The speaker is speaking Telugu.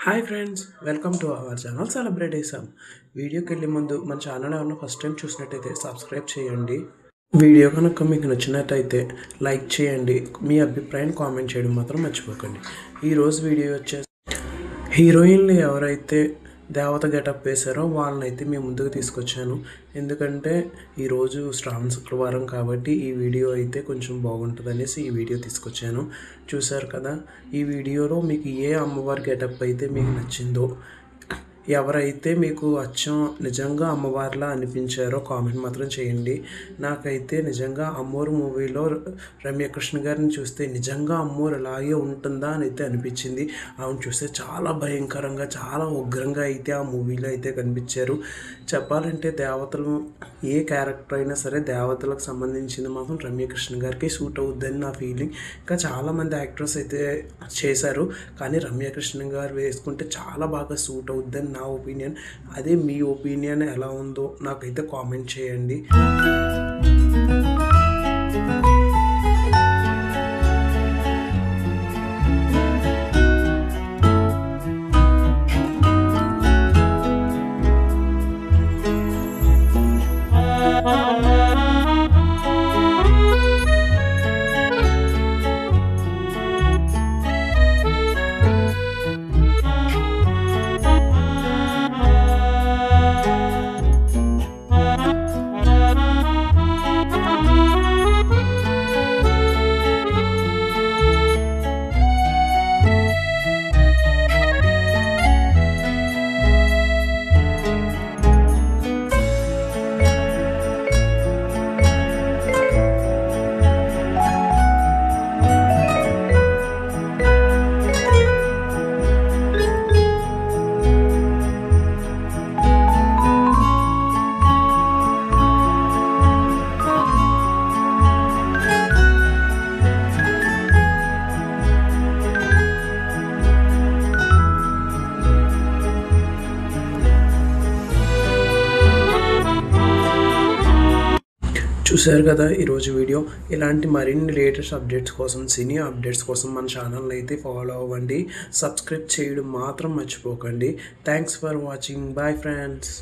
Hi friends, welcome to our channel సెలబ్రిటీసం. వీడియోకి వెళ్ళే ముందు మన ఛానల్ ఏమన్నా ఫస్ట్ టైం చూసినట్టయితే సబ్స్క్రైబ్ చేయండి. వీడియో కనుక మీకు నచ్చినట్టయితే లైక్ చేయండి. మీ అభిప్రాయం కామెంట్ చేయడం మాత్రం మర్చిపోకండి. ఈరోజు వీడియో వచ్చేసి హీరోయిన్లు ఎవరైతే దేవత గెటప్ వేశారో వాళ్ళనైతే మేము ముందుకు తీసుకొచ్చాను. ఎందుకంటే ఈరోజు శ్రావణ శుక్రవారం కాబట్టి ఈ వీడియో అయితే కొంచెం బాగుంటుంది అనేసి ఈ వీడియో తీసుకొచ్చాను. చూశారు కదా, ఈ వీడియోలో మీకు ఏ అమ్మవారి గెటప్ అయితే మీకు నచ్చిందో, ఎవరైతే మీకు అచ్చం నిజంగా అమ్మవారిలా అనిపించారో కామెంట్ మాత్రం చేయండి. నాకైతే నిజంగా అమ్మోరు మూవీలో రమ్యకృష్ణ గారిని చూస్తే నిజంగా అమ్మోరు అలాగే ఉంటుందా అని అయితే అనిపించింది. ఆమెను చూస్తే చాలా భయంకరంగా, చాలా ఉగ్రంగా అయితే ఆ మూవీలో అయితే కనిపించారు. చెప్పాలంటే దేవతలు ఏ క్యారెక్టర్ అయినా సరే దేవతలకు సంబంధించింది మాత్రం రమ్యకృష్ణ గారికి సూట్ అవుద్దని నా ఫీలింగ్. ఇంకా చాలామంది యాక్టర్స్ అయితే చేశారు, కానీ రమ్యకృష్ణ గారు వేసుకుంటే చాలా బాగా సూట్ అవుద్దని నా ఒపీనియన్. అదే మీ ఒపీనియన్ ఎలా ఉందో నాకైతే కామెంట్ చేయండి. చూశారు కదా ఈరోజు వీడియో. ఇలాంటి మరిన్ని లేటెస్ట్ అప్డేట్స్ కోసం, సినీ అప్డేట్స్ కోసం మన ఛానల్ని అయితే ఫాలో అవ్వండి. సబ్స్క్రైబ్ చేయడం మాత్రం మర్చిపోకండి. Thanks for watching. Bye friends.